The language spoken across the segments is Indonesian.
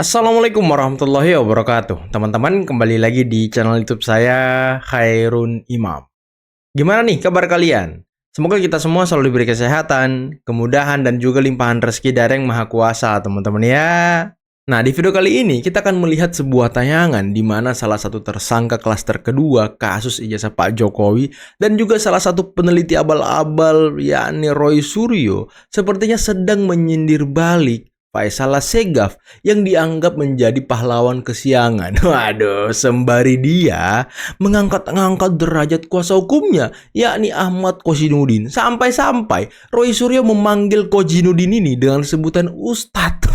Assalamualaikum warahmatullahi wabarakatuh. Teman-teman, kembali lagi di channel YouTube saya, Khairun Imam. Gimana nih kabar kalian? Semoga kita semua selalu diberi kesehatan, kemudahan, dan juga limpahan rezeki dari Yang Maha Kuasa, teman-teman ya. Nah, di video kali ini kita akan melihat sebuah tayangan di mana salah satu tersangka klaster kedua kasus ijazah Pak Jokowi dan juga salah satu peneliti abal-abal yakni Roy Suryo sepertinya sedang menyindir balik Faisal Assegaf yang dianggap menjadi pahlawan kesiangan. Waduh, sembari dia mengangkat-ngangkat derajat kuasa hukumnya, yakni Ahmad Kozinudin. Sampai-sampai Roy Suryo memanggil Kozinudin ini dengan sebutan Ustadz.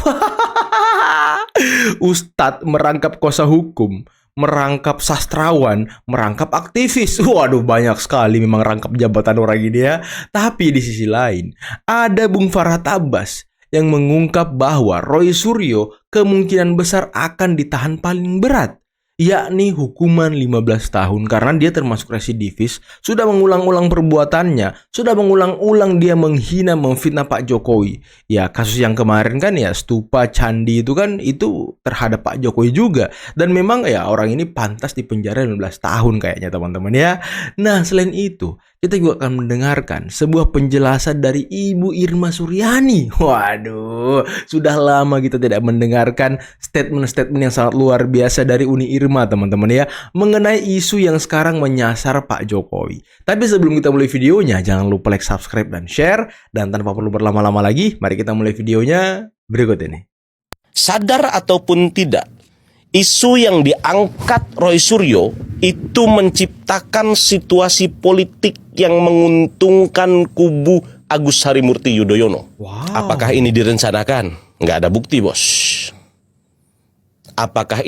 Ustadz merangkap kuasa hukum, merangkap sastrawan, merangkap aktivis. Waduh, banyak sekali memang rangkap jabatan orang ini ya. Tapi di sisi lain, ada Bung Farhad Abbas yang mengungkap bahwa Roy Suryo kemungkinan besar akan ditahan paling berat, yakni hukuman 15 tahun karena dia termasuk residivis, sudah mengulang-ulang perbuatannya, sudah mengulang-ulang dia menghina, memfitnah Pak Jokowi. Ya, kasus yang kemarin kan ya stupa candi itu kan itu terhadap Pak Jokowi juga, dan memang ya orang ini pantas dipenjara 15 tahun kayaknya teman-teman ya. Nah, selain itu kita juga akan mendengarkan sebuah penjelasan dari Ibu Irma Suryani. Waduh, sudah lama kita tidak mendengarkan statement-statement yang sangat luar biasa dari Uni Irma, teman-teman ya, mengenai isu yang sekarang menyasar Pak Jokowi. Tapi sebelum kita mulai videonya, jangan lupa like, subscribe, dan share. Dan tanpa perlu berlama-lama lagi, mari kita mulai videonya berikut ini. Sadar ataupun tidak, isu yang diangkat Roy Suryo itu menciptakan situasi politik yang menguntungkan kubu Agus Harimurti Yudhoyono. Wow. Apakah ini direncanakan? Nggak ada bukti, bos. Apakah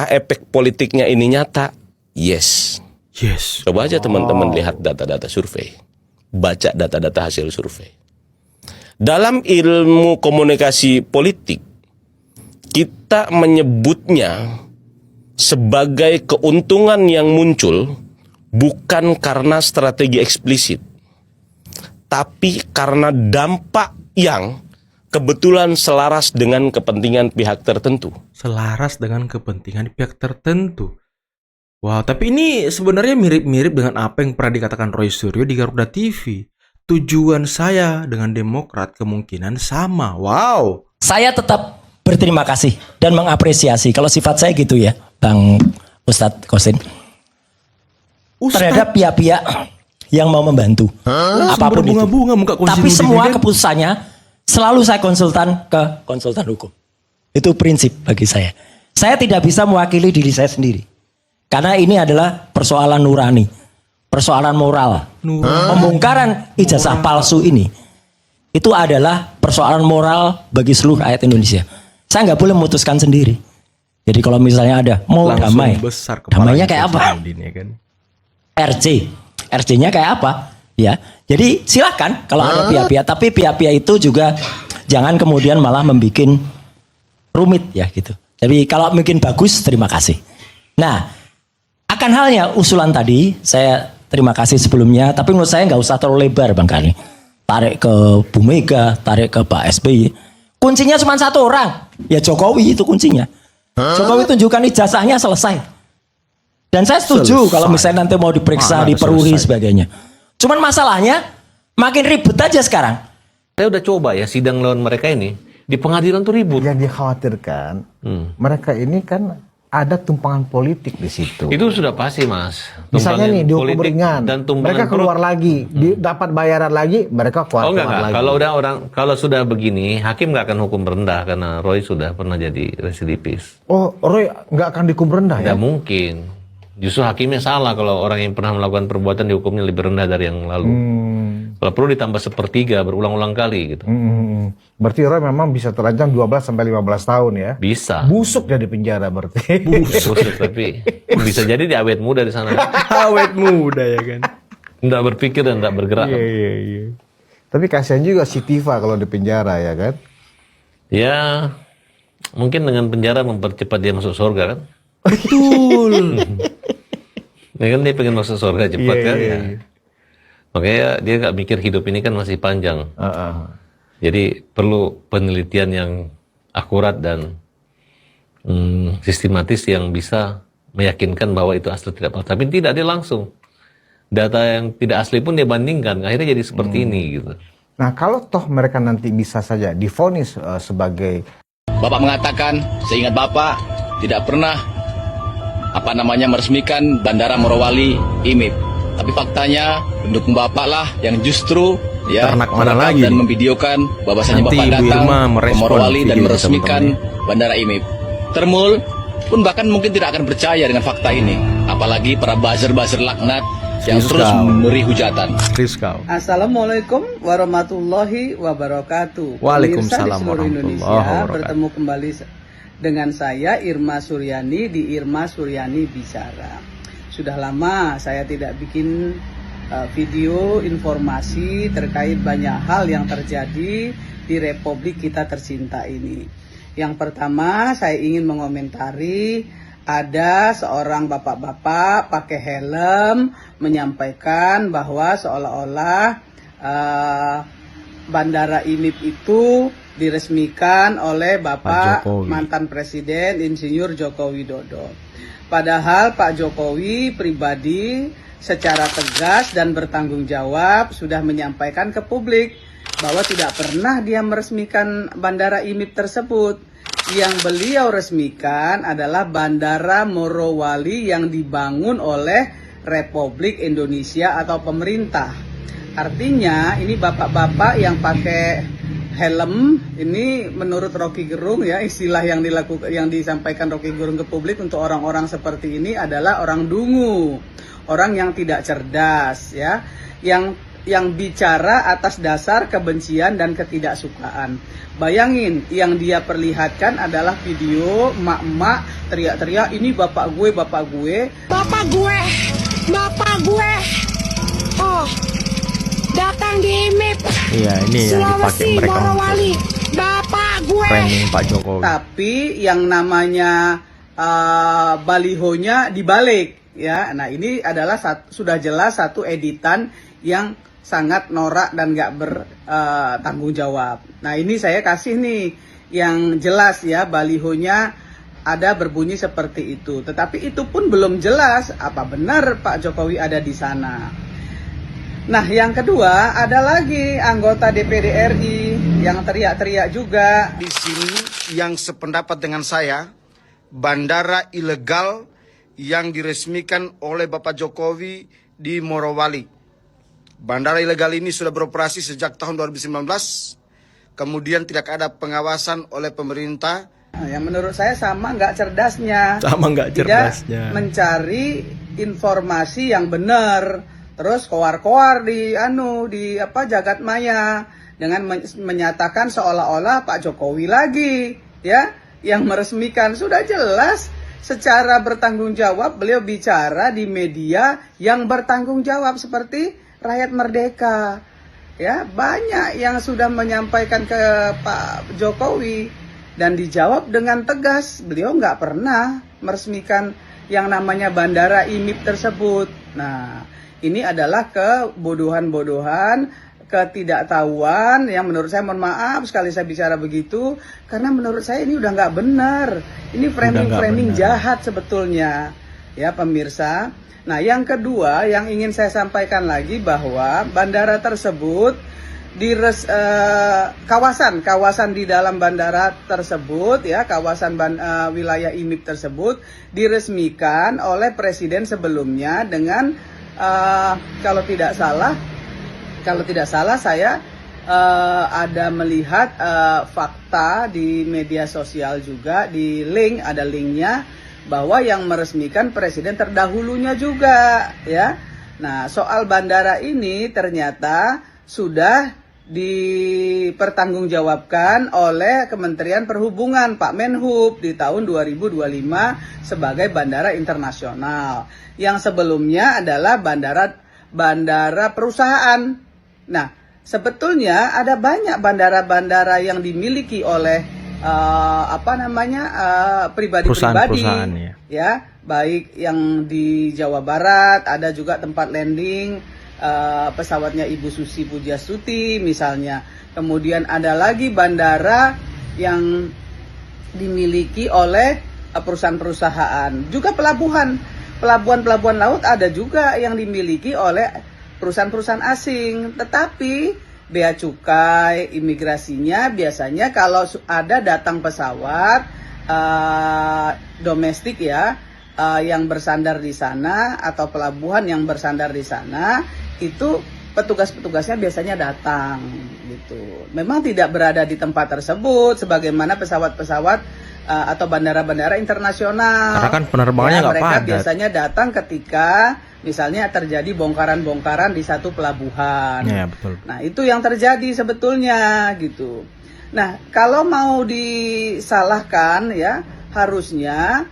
efek politiknya ini nyata? Yes. Coba aja teman-teman lihat data-data survei. Baca data-data hasil survei. Dalam ilmu komunikasi politik, kita menyebutnya sebagai keuntungan yang muncul bukan karena strategi eksplisit, tapi karena dampak yang kebetulan selaras dengan kepentingan pihak tertentu. Selaras dengan kepentingan pihak tertentu. Wow, tapi ini sebenarnya mirip-mirip dengan apa yang pernah dikatakan Roy Suryo di Garuda TV. Tujuan saya dengan Demokrat kemungkinan sama. Wow. Saya tetap berterima kasih dan mengapresiasi, kalau sifat saya gitu ya, Bang Ustadz Kosin, terhadap pihak-pihak yang mau membantu apapun itu. Tapi semua keputusannya selalu saya konsultan ke konsultan hukum. Itu prinsip bagi saya. Saya tidak bisa mewakili diri saya sendiri, karena ini adalah persoalan nurani, persoalan moral. Pembongkaran ijazah palsu ini itu adalah persoalan moral bagi seluruh rakyat Indonesia. Saya nggak boleh memutuskan sendiri. Jadi kalau misalnya ada mau damai, damainya kayak apa? RC-nya kayak apa? Ya, jadi silakan kalau ada pihak-pihak, tapi pihak-pihak itu juga jangan kemudian malah membuat rumit ya gitu. Tapi kalau bikin bagus, terima kasih. Nah, akan halnya usulan tadi, saya terima kasih sebelumnya, tapi menurut saya nggak usah terlalu lebar, Bang Kali. Tarik ke Bu Mega, tarik ke Pak SBY. Kuncinya cuma satu orang, ya Jokowi itu kuncinya. Jokowi tunjukkan ijazahnya, selesai. Dan saya setuju kalau misalnya nanti mau diperiksa, diperuri sebagainya. Cuman masalahnya makin ribut aja sekarang. Saya udah coba ya sidang lawan mereka ini, di pengadilan tuh ribut. Yang dikhawatirkan mereka ini kan ada tumpangan politik di situ. Itu sudah pasti, Mas. Misalnya nih dihukum ringan, dan mereka keluar lagi, dapat bayaran lagi, mereka keluar lagi. Kalau sudah begini, hakim nggak akan hukum rendah karena Roy sudah pernah jadi residivis. Oh, Roy nggak akan dihukum rendah ya? Nggak mungkin. Justru hakimnya salah kalau orang yang pernah melakukan perbuatan dihukumnya lebih rendah dari yang lalu. Kalau perlu ditambah sepertiga berulang-ulang kali gitu. Berarti Roy memang bisa terancam 12 sampai 15 tahun ya? Bisa. Busuk dia di penjara berarti. Busuk, tapi bisa jadi dia awet muda di sana. Awet muda ya kan. Nggak berpikir dan nggak bergerak. Iya. Tapi kasihan juga si Tifa kalau di penjara ya kan? Ya, mungkin dengan penjara mempercepat dia masuk surga kan? Betul. Ya kan dia pengen masuk surga cepat kan ya. Makanya dia nggak mikir hidup ini kan masih panjang. Jadi perlu penelitian yang akurat dan sistematis yang bisa meyakinkan bahwa itu asli tidak palsu. Tapi tidak, dia langsung data yang tidak asli pun dia bandingkan, akhirnya jadi seperti ini gitu. Nah, kalau toh mereka nanti bisa saja divonis sebagai Bapak mengatakan, seingat Bapak tidak pernah meresmikan Bandara Morowali IMIP. Tapi faktanya pendukung Bapak lah yang justru Ternak mana merekam lagi dan nih? memvideokan bahwasanya Nanti Bapak Ibu datang Irma ke merespon Morowali dan video meresmikan teman-teman Bandara IMIP. Termul pun bahkan mungkin tidak akan percaya dengan fakta ini. Apalagi para buzzer-buzzer laknat yang Serius terus kau. memberi hujatan. Serius kau. Assalamualaikum warahmatullahi wabarakatuh. Waalaikumsalam Pemirsa di seluruh warahmatullahi Indonesia, wabarakatuh. bertemu kembali dengan saya Irma Suryani di Irma Suryani Bicara. Sudah lama saya tidak bikin video informasi terkait banyak hal yang terjadi di Republik kita tercinta ini. Yang pertama, saya ingin mengomentari ada seorang bapak-bapak pakai helm menyampaikan bahwa seolah-olah Bandara IMIP itu diresmikan oleh Pak Bapak Jokowi. mantan Presiden Insinyur Joko Widodo. Padahal Pak Jokowi pribadi secara tegas dan bertanggung jawab sudah menyampaikan ke publik bahwa tidak pernah dia meresmikan Bandara IMIP tersebut. Yang beliau resmikan adalah Bandara Morowali yang dibangun oleh Republik Indonesia atau pemerintah. Artinya ini bapak-bapak yang pakai helm ini menurut Rocky Gerung ya, istilah yang disampaikan Rocky Gerung ke publik untuk orang-orang seperti ini adalah orang dungu, orang yang tidak cerdas ya, yang bicara atas dasar kebencian dan ketidaksukaan. Bayangin, yang dia perlihatkan adalah video emak-emak teriak-teriak, ini bapak gue, bapak gue. Bapak gue, oh, datang di IMIP, Iya, ini yang dipakai Sulawesi, mereka untuk Morowali, bapak gue. framing Pak Jokowi. Tapi yang namanya balihonya dibalik ya. Nah, ini adalah sudah jelas satu editan yang sangat norak dan gak bertanggung jawab. Nah, ini saya kasih nih yang jelas ya, balihonya ada berbunyi seperti itu. Tetapi itu pun belum jelas apa benar Pak Jokowi ada di sana. Nah, yang kedua ada lagi anggota DPD RI yang teriak-teriak juga. Di sini yang sependapat dengan saya, bandara ilegal yang diresmikan oleh Bapak Jokowi di Morowali. Bandara ilegal ini sudah beroperasi sejak tahun 2019, kemudian tidak ada pengawasan oleh pemerintah. Nah, yang menurut saya sama nggak cerdasnya. Sama nggak cerdasnya. Tidak mencari informasi yang benar. Terus koar-koar di jagat maya dengan menyatakan seolah-olah Pak Jokowi lagi ya yang meresmikan. Sudah jelas secara bertanggung jawab beliau bicara di media yang bertanggung jawab seperti Rakyat Merdeka. Ya, banyak yang sudah menyampaikan ke Pak Jokowi dan dijawab dengan tegas. Beliau nggak pernah meresmikan yang namanya Bandara IMIP tersebut. Nah, ini adalah kebodohan-bodohan, ketidaktahuan yang menurut saya, mohon maaf sekali saya bicara begitu, karena menurut saya ini udah nggak benar. Ini framing-framing jahat sebetulnya, ya pemirsa. Nah, yang kedua yang ingin saya sampaikan lagi bahwa bandara tersebut kawasan di dalam bandara tersebut ya, kawasan wilayah IMIP tersebut diresmikan oleh presiden sebelumnya dengan kalau tidak salah saya ada melihat fakta di media sosial juga, di link, ada linknya bahwa yang meresmikan presiden terdahulunya juga ya. Nah, soal bandara ini ternyata sudah dipertanggungjawabkan oleh Kementerian Perhubungan Pak Menhub di tahun 2025 sebagai bandara internasional. Yang sebelumnya adalah bandara perusahaan. Nah, sebetulnya ada banyak bandara-bandara yang dimiliki oleh pribadi-pribadi ya, baik yang di Jawa Barat, ada juga tempat landing pesawatnya Ibu Susi Pujiastuti misalnya. Kemudian ada lagi bandara yang dimiliki oleh perusahaan-perusahaan. Juga pelabuhan laut ada juga yang dimiliki oleh perusahaan-perusahaan asing. Tetapi bea cukai, imigrasinya biasanya kalau ada datang pesawat domestik ya, yang bersandar di sana atau pelabuhan yang bersandar di sana, itu petugas-petugasnya biasanya datang gitu. Memang tidak berada di tempat tersebut sebagaimana pesawat-pesawat atau bandara-bandara internasional. Karena kan penerbangannya nggak mereka padat. biasanya datang ketika misalnya terjadi bongkaran-bongkaran di satu pelabuhan. Ya, betul. Nah, itu yang terjadi sebetulnya gitu. Nah, kalau mau disalahkan ya, harusnya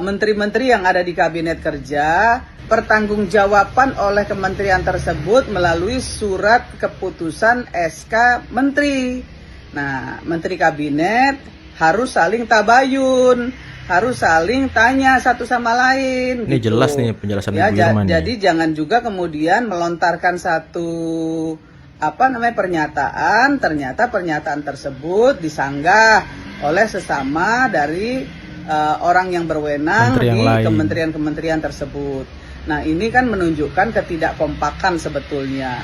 menteri-menteri yang ada di kabinet kerja pertanggungjawaban oleh kementerian tersebut melalui surat keputusan SK menteri. Nah, menteri kabinet harus saling tabayun, harus saling tanya satu sama lain. Ini gitu. jelas nih penjelasan ya, Ibu Irma nih. Jadi jangan juga kemudian melontarkan satu pernyataan, ternyata pernyataan tersebut disanggah oleh sesama dari orang yang berwenang Menteri yang di lain. kementerian-kementerian tersebut. Nah, ini kan menunjukkan ketidakkompakan sebetulnya.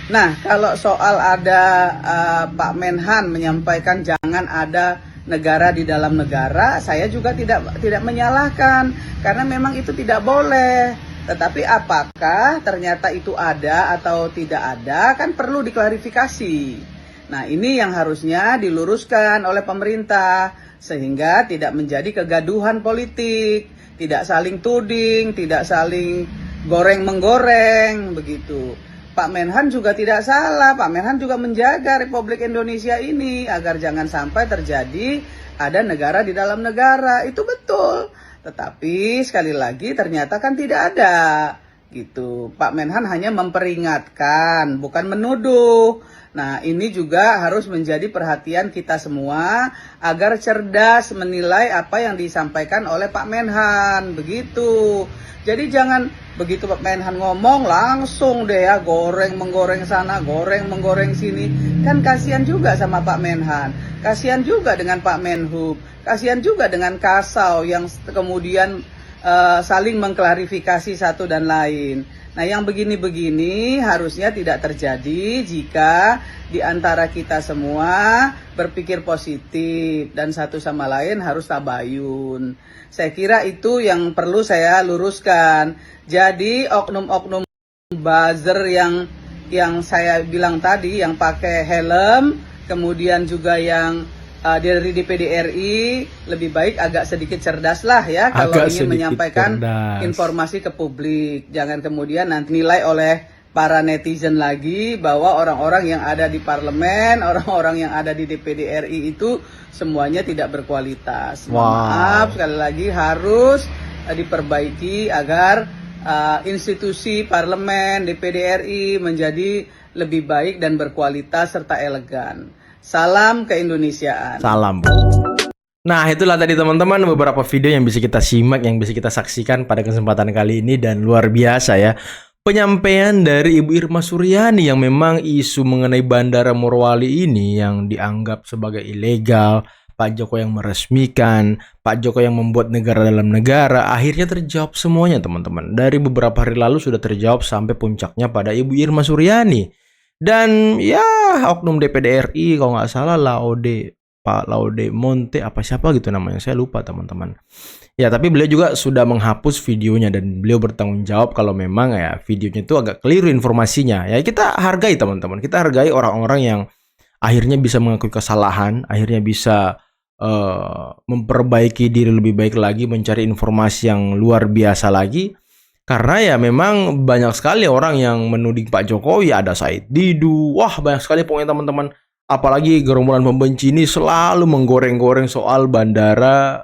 Nah, kalau soal ada Pak Menhan menyampaikan jangan ada negara di dalam negara, saya juga tidak menyalahkan karena memang itu tidak boleh. Tetapi apakah ternyata itu ada atau tidak ada kan perlu diklarifikasi. Nah, ini yang harusnya diluruskan oleh pemerintah sehingga tidak menjadi kegaduhan politik, tidak saling tuding, tidak saling goreng-menggoreng begitu. Pak Menhan juga tidak salah, Pak Menhan juga menjaga Republik Indonesia ini agar jangan sampai terjadi ada negara di dalam negara, itu betul. Tetapi sekali lagi ternyata kan tidak ada gitu. Pak Menhan hanya memperingatkan, bukan menuduh. Nah, ini juga harus menjadi perhatian kita semua agar cerdas menilai apa yang disampaikan oleh Pak Menhan, begitu. Jadi jangan begitu Pak Menhan ngomong langsung deh ya goreng-menggoreng sana, goreng-menggoreng sini. Kan kasihan juga sama Pak Menhan, kasihan juga dengan Pak Menhub, kasihan juga dengan Kasau yang kemudian saling mengklarifikasi satu dan lain. Nah, yang begini-begini harusnya tidak terjadi jika di antara kita semua berpikir positif dan satu sama lain harus tabayun. Saya kira itu yang perlu saya luruskan. Jadi oknum-oknum buzzer yang saya bilang tadi, yang pakai helm, kemudian juga yang dari DPD RI lebih baik agak sedikit cerdas lah ya kalau Agak ingin sedikit menyampaikan cerdas. informasi ke publik. Jangan kemudian nanti nilai oleh para netizen lagi bahwa orang-orang yang ada di parlemen, orang-orang yang ada di DPD RI itu semuanya tidak berkualitas. Mohon maaf sekali lagi harus diperbaiki agar institusi parlemen DPD RI menjadi lebih baik dan berkualitas serta elegan. Salam keindonesiaan. Salam. Nah, itulah tadi teman-teman beberapa video yang bisa kita simak, yang bisa kita saksikan pada kesempatan kali ini, dan luar biasa ya. Penyampaian dari Ibu Irma Suryani yang memang isu mengenai Bandara Morowali ini yang dianggap sebagai ilegal, Pak Joko yang meresmikan, Pak Joko yang membuat negara dalam negara, akhirnya terjawab semuanya teman-teman. Dari beberapa hari lalu sudah terjawab sampai puncaknya pada Ibu Irma Suryani. Dan ya oknum DPD RI kalau nggak salah Pak Laude Monte apa siapa gitu namanya, saya lupa teman-teman. Ya, tapi beliau juga sudah menghapus videonya dan beliau bertanggung jawab kalau memang ya videonya itu agak keliru informasinya. Ya, kita hargai teman-teman, kita hargai orang-orang yang akhirnya bisa mengakui kesalahan, akhirnya bisa memperbaiki diri lebih baik lagi, mencari informasi yang luar biasa lagi. Karena ya memang banyak sekali orang yang menuding Pak Jokowi, ada Said Didu, wah banyak sekali pokoknya teman-teman. Apalagi gerombolan pembenci ini selalu menggoreng-goreng soal bandara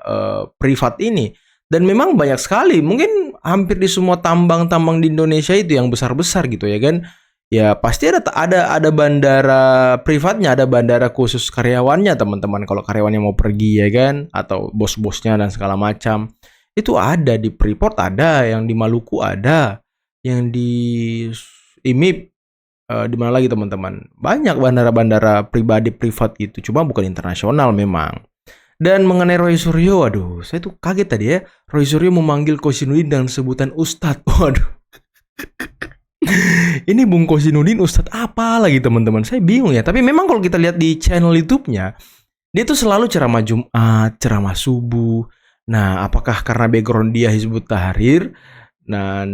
privat ini. Dan memang banyak sekali, mungkin hampir di semua tambang-tambang di Indonesia itu yang besar-besar gitu ya kan. Ya pasti ada bandara privatnya, ada bandara khusus karyawannya teman-teman. Kalau karyawannya mau pergi ya kan, atau bos-bosnya dan segala macam. Itu ada di Freeport, ada yang di Maluku, ada yang di IMIP, di mana lagi teman-teman, banyak bandara-bandara pribadi privat gitu, cuma bukan internasional memang. Dan mengenai Roy Suryo, waduh, saya tuh kaget tadi ya. Roy Suryo memanggil Kosinudin dengan sebutan Ustadz. Waduh. Ini Bung Kosinudin Ustadz apa lagi teman-teman? Saya bingung ya. Tapi memang kalau kita lihat di channel YouTube-nya, dia tuh selalu ceramah Jumat, ceramah subuh. Nah, apakah karena background dia Hizbut Tahrir dan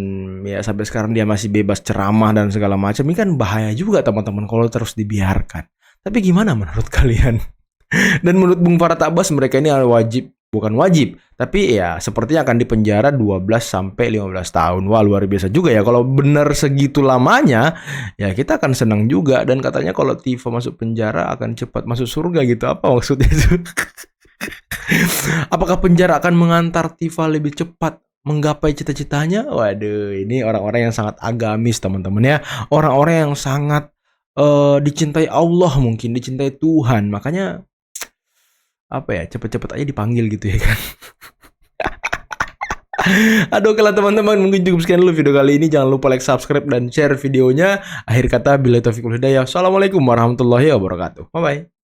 ya sampai sekarang dia masih bebas ceramah dan segala macam? Ini kan bahaya juga teman-teman kalau terus dibiarkan. Tapi gimana menurut kalian? Dan menurut Bung Farhad Abbas mereka ini bukan wajib, tapi ya sepertinya akan dipenjara 12 sampai 15 tahun. Wah, luar biasa juga ya. Kalau benar segitu lamanya, ya kita akan senang juga. Dan katanya kalau Tifa masuk penjara akan cepat masuk surga gitu. Apa maksudnya itu? Apakah penjara akan mengantar Tifa lebih cepat menggapai cita-citanya? Waduh, ini orang-orang yang sangat agamis teman-teman ya. Orang-orang yang sangat dicintai Allah, mungkin dicintai Tuhan. Makanya apa ya, cepet-cepet aja dipanggil gitu ya kan. Aduh, kalau teman-teman mungkin cukup sekian dulu video kali ini. Jangan lupa like, subscribe, dan share videonya. Akhir kata, billahi taufiq wal hidayah. Assalamualaikum warahmatullahi wabarakatuh. Bye-bye.